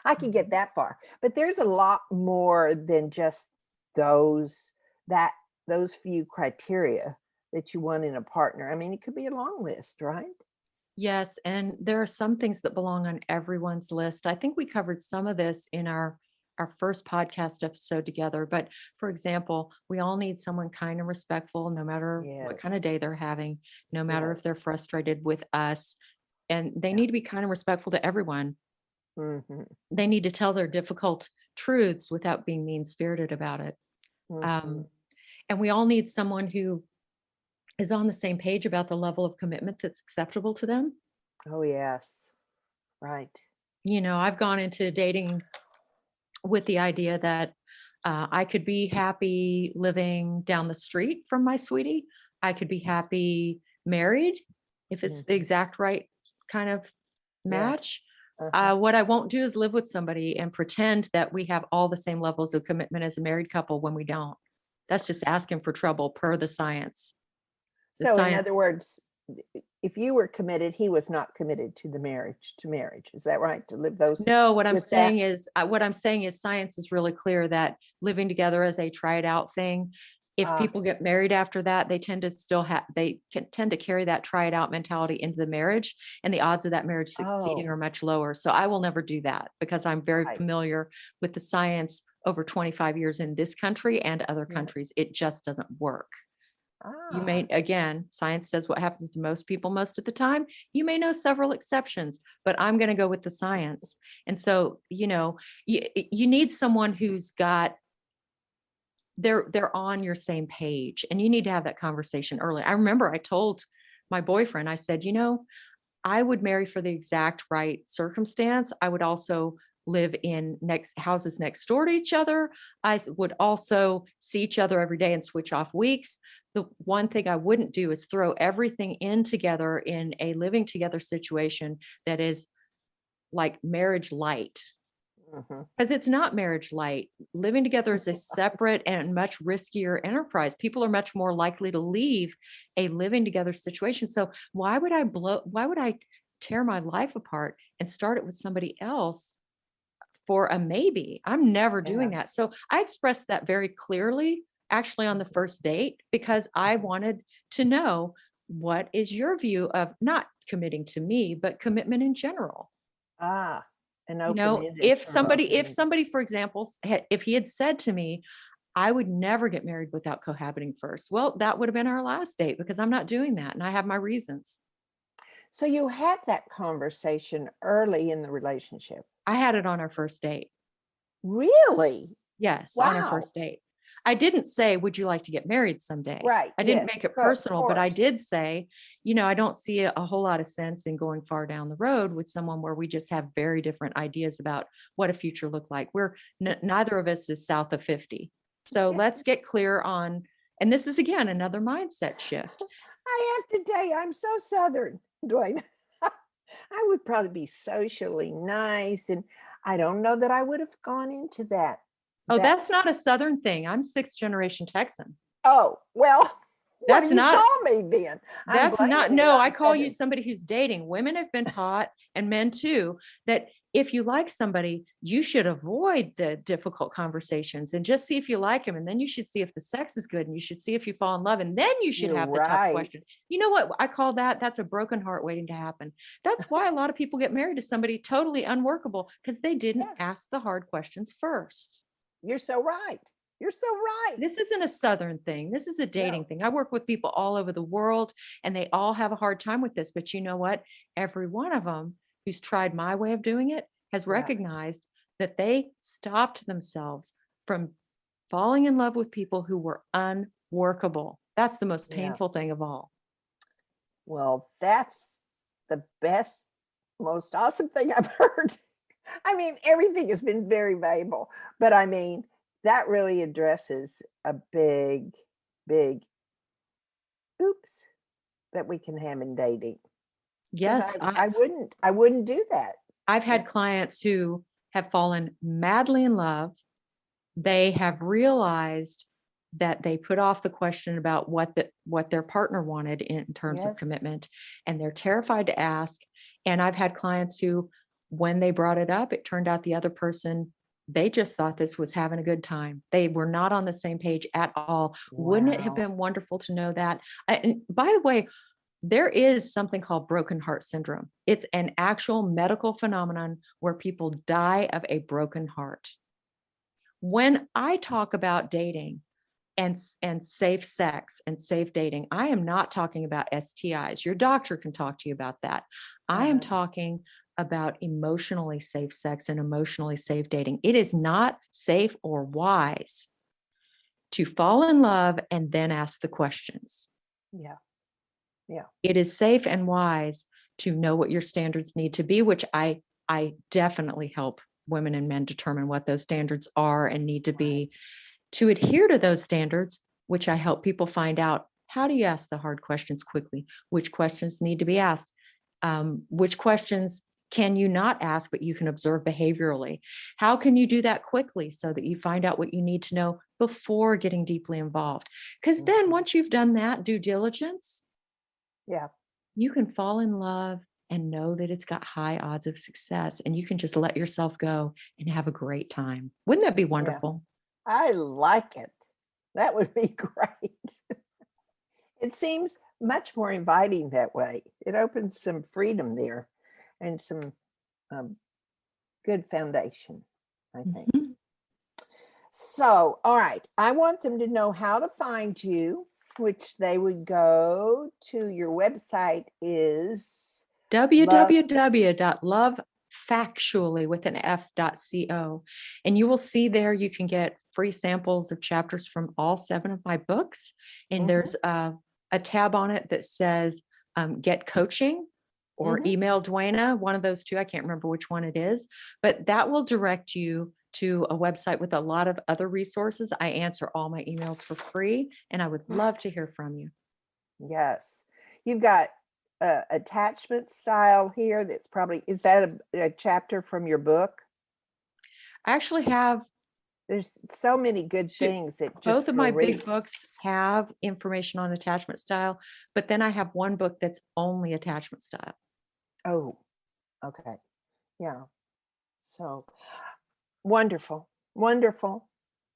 I can get that far. But there's a lot more than just those that those few criteria that you want in a partner. I mean, it could be a long list, right? Yes, and there are some things that belong on everyone's list. I think we covered some of this in our first podcast episode together, but for example, we all need someone kind and respectful no matter what kind of Yes. day they're having, no matter if Yes. they're frustrated with us, and they Yeah. need to be kind and respectful to everyone. Mm-hmm. They need to tell their difficult truths without being mean-spirited about it. Mm-hmm. Um, and we all need someone who is on the same page about the level of commitment that's acceptable to them. Oh, yes. Right. I've gone into dating with the idea that I could be happy living down the street from my sweetie. I could be happy married if it's the Mm-hmm. exact right kind of Yes. match. Uh-huh. What I won't do is live with somebody and pretend that we have all the same levels of commitment as a married couple when we don't. That's just asking for trouble per the science. The So in science. other words, if you were committed, he was not committed to marriage. Is that right? To live those No, with that? what I'm saying is science is really clear that living together is a try it out thing. If Ah, people get married after that, they tend to tend to carry that try it out mentality into the marriage, and the odds of that marriage succeeding oh, are much lower. So I will never do that because I'm very right. familiar with the science over 25 years in this country and other Yes. countries. It just doesn't work. You Ah, may, again, science says what happens to most people most of the time. You may know several exceptions, but I'm going to go with the science. And so, you need someone who's got, they're on your same page, and you need to have that conversation early. I remember I told my boyfriend, I said, I would marry for the exact right circumstance. I would also live in next houses next door to each other. Would also see each other every day and switch off weeks. The one thing I wouldn't do is throw everything in together in a living together situation that is like marriage light. mhm. Because it's not marriage light. Living together is a separate and much riskier enterprise. People are much more likely to leave a living together situation. So why would I tear my life apart and start it with somebody else for a maybe? I'm never doing Yeah. that. So I expressed that very clearly actually on the first date because I wanted to know, what is your view of not committing to me, but commitment in general? Ah, an You know, open-ended, sort of if open-ended. somebody, for example, if he had said to me, I would never get married without cohabiting first. Well, that would have been our last date because I'm not doing that. And I have my reasons. So you had that conversation early in the relationship. I had it on our first date. Really? Yes, on our Wow. first date. I didn't say, would you like to get married someday? Right. I didn't Yes. make it Of personal, but I course. did say, I don't see a whole lot of sense in going far down the road with someone where we just have very different ideas about what a future looked like. Neither of us is south of 50. So let's get clear on, and this is again another mindset shift. I have to tell you, I'm so Southern, Dwayne. I would probably be socially nice, and I don't know that I would have gone into that. Oh, That that's not a Southern thing. I'm sixth generation Texan. oh well, what do That's you not call me then? I'm That's not, blaming it no, I on call you Southern. somebody who's dating. Women have been taught, and men too, that if you like somebody, you should avoid the difficult conversations and just see if you like him. And then you should see if the sex is good, and you should see if you fall in love. And then you should You're have the tough right. question. You know what I call that? That's a broken heart waiting to happen. That's why a lot of people get married to somebody totally unworkable because they didn't Yeah, ask the hard questions first. you're so right. You're so right. This isn't a Southern thing. This is a dating No. thing. I work with people all over the world and they all have a hard time with this. But you know what? Every one of them who's tried my way of doing it has Yeah. recognized that they stopped themselves from falling in love with people who were unworkable. That's the most Yeah. painful thing of all. Well, that's the best, most awesome thing I've heard. I mean, everything has been very valuable, but I mean, that really addresses a big, big oops that we can have in dating. Because Yes, I wouldn't do that. I've had clients who have fallen madly in love. They have realized that they put off the question about what their partner wanted in terms of Yes. commitment, and they're terrified to ask. And I've had clients who, when they brought it up, it turned out the other person, they just thought this was having a good time. They were not on the same page at all. Wouldn't it have Wow. been wonderful to know that? And by the way, there is something called broken heart syndrome. It's an actual medical phenomenon where people die of a broken heart. When I talk about dating and safe sex and safe dating, I am not talking about STIs. Your doctor can talk to you about that. I am talking about emotionally safe sex and emotionally safe dating. It is not safe or wise to fall in love and then ask the questions. Yeah. Yeah. It is safe and wise to know what your standards need to be, which I definitely help women and men determine what those standards are and need to be. To adhere to those standards, which I help people find out, how do you ask the hard questions quickly? Which questions need to be asked? Which questions can you not ask, but you can observe behaviorally? How can you do that quickly so that you find out what you need to know before getting deeply involved? Because then once you've done that due diligence, Yeah. you can fall in love and know that it's got high odds of success, and you can just let yourself go and have a great time. Wouldn't that be wonderful? I like it. That would be great. It seems much more inviting that way. It opens some freedom there and some good foundation, I think. Mhm. So, all right. I want them to know how to find you, which they would go to your website is www.lovefactually with an F.co. And you will see there you can get free samples of chapters from all 7 of my books. And there's a tab on it that says get coaching or email DWAY-nah, one of those two. I can't remember which one it is, but that will direct you to a website with a lot of other resources. I answer all my emails for free, and I would love to hear from you. Yes. You've got attachment style here. That's probably, is that a chapter from your book? I actually have There's so many good things that just both of my big read. books have information on attachment style, but then I have one book that's only attachment style. Oh, okay. Yeah. So wonderful. Wonderful.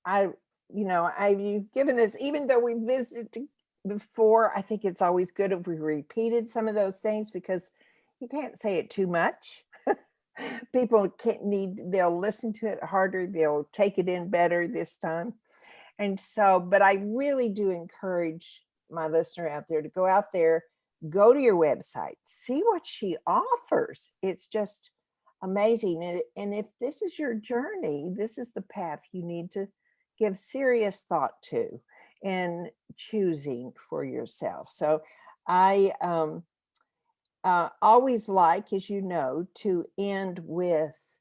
You've given us, even though we visited before, I think it's always good if we repeated some of those things because you can't say it too much. People they'll listen to it harder, they'll take it in better this time. And so, but I really do encourage my listener out there to go out there, go to your website, see what she offers. It's just amazing. And if this is your journey, this is the path you need to give serious thought to and choosing for yourself. So I always like, as you know, to end with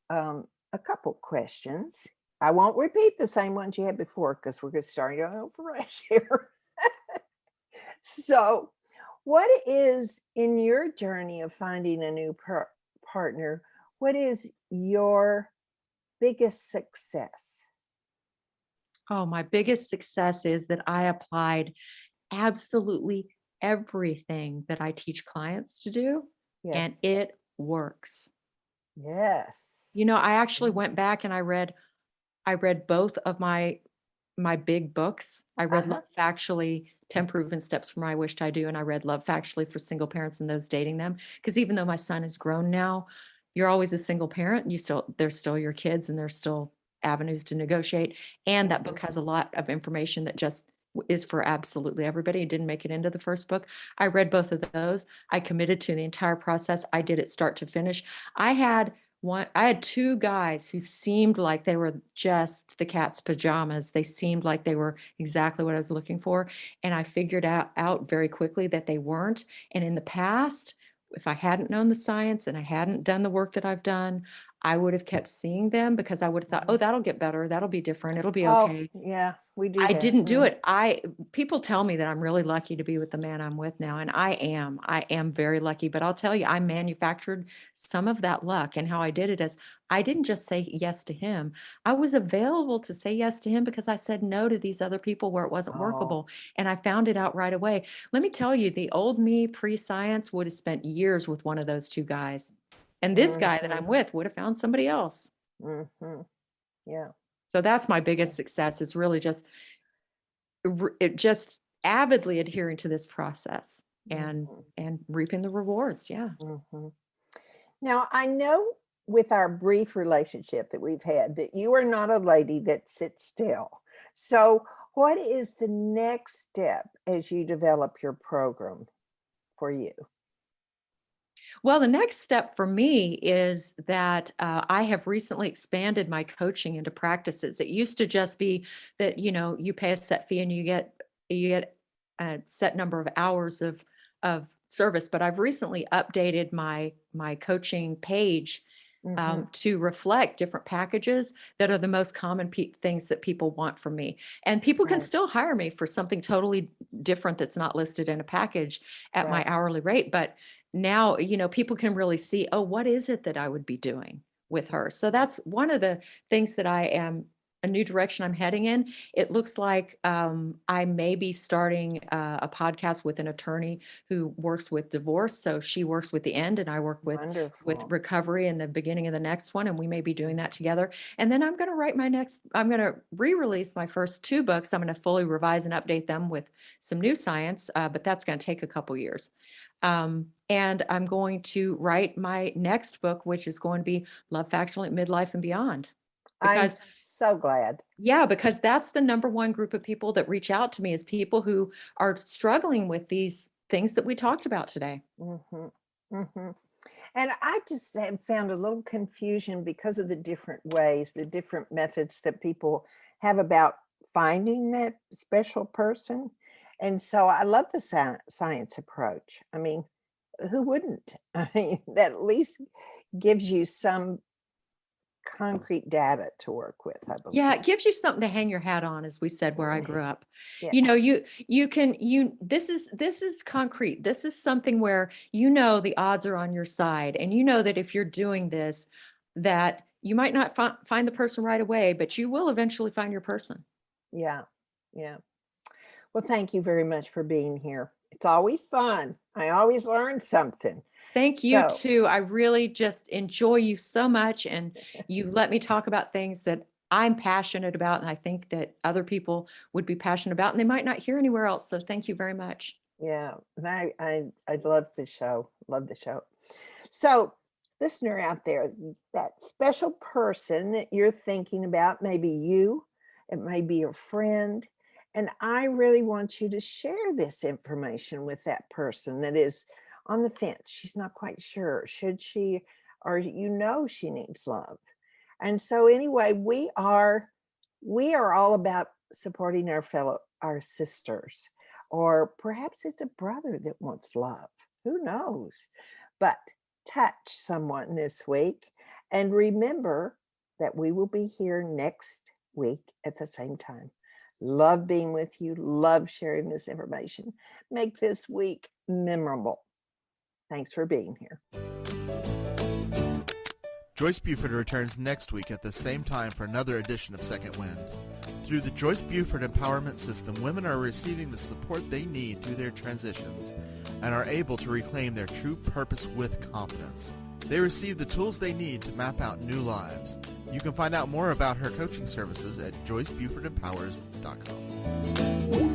a couple questions. I won't repeat the same ones you had before because we're starting out fresh here. So, what is in your journey of finding a new partner? What is your biggest success? Oh, my biggest success is that I applied absolutely everything that I teach clients to do, and Yes. it works. Yes. You know, I actually went back and I read both of my big books. I read Love Factually, 10 Proven Steps for My Wish I Do, and I read Love Factually for single parents and those dating them. Because even though my son is grown now, you're always a single parent. They're still your kids, and there's still avenues to negotiate. And that book has a lot of information that just is for absolutely everybody. It didn't make it into the first book. I read both of those. I committed to the entire process. I did it start to finish. I had 2 guys who seemed like they were just the cat's pajamas. They seemed like they were exactly what I was looking for. And I figured out very quickly that they weren't. And in the past, if I hadn't known the science and I hadn't done the work that I've done, I would have kept seeing them because I would have thought, oh, that'll get better. That'll be different. It'll be Oh, okay. yeah, we do I that. didn't do it. People tell me that I'm really lucky to be with the man I'm with now, and I am very lucky, but I'll tell you, I manufactured some of that luck, and how I did it is I didn't just say yes to him. I was available to say yes to him because I said no to these other people where it wasn't Oh, workable, and I found it out right away. Let me tell you, the old me pre-science would have spent years with one of those two guys. And this guy that I'm with would have found somebody else. yeah. So that's my biggest success, is really just avidly adhering to this process and reaping the rewards. Yeah. Now, I know with our brief relationship that we've had that you are not a lady that sits still. So what is the next step as you develop your program for you? Well, the next step for me is that I have recently expanded my coaching into practices. It used to just be that, you pay a set fee and you get a set number of hours of service. But I've recently updated my coaching page to reflect different packages that are the most common things that people want from me. And people can still hire me for something totally different that's not listed in a package at my hourly rate. But now, people can really see, oh, what is it that I would be doing with her? So that's one of the things that a new direction I'm heading in. It looks like I may be starting a podcast with an attorney who works with divorce. So she works with the end and I work with recovery in the beginning of the next one. And we may be doing that together. And then I'm going to re-release my first 2 books. I'm going to fully revise and update them with some new science, but that's going to take a couple years. And I'm going to write my next book, which is going to be Love Factually, Midlife and Beyond. I'm so glad. Yeah, because that's the number one group of people that reach out to me, is people who are struggling with these things that we talked about today. And I just have found a little confusion because of the different ways, the different methods that people have about finding that special person. And so I love the science approach. I mean, who wouldn't? I mean, that at least gives you some concrete data to work with, I believe. Yeah, it gives you something to hang your hat on, as we said, where I grew up. Yeah. This is concrete. This is something where the odds are on your side, and that if you're doing this, that you might not find the person right away, but you will eventually find your person. Yeah. Well, thank you very much for being here. It's always fun. I always learn something. Thank you too. I really just enjoy you so much, and you let me talk about things that I'm passionate about, and I think that other people would be passionate about, and they might not hear anywhere else. So thank you very much. Yeah, and I love the show. Love the show. So, listener out there, that special person that you're thinking about, maybe you, it may be your friend. And I really want you to share this information with that person that is on the fence. She's not quite sure. Should she, or she needs love. And so anyway, we are all about supporting our sisters, or perhaps it's a brother that wants love. Who knows? But touch someone this week, and remember that we will be here next week at the same time. Love being with you. Love sharing this information. Make this week memorable. Thanks for being here. Joyce Buford returns next week at the same time for another edition of Second Wind. Through the Joyce Buford Empowerment System, women are receiving the support they need through their transitions and are able to reclaim their true purpose with confidence. They receive the tools they need to map out new lives. You can find out more about her coaching services at joycebufordempowers.com.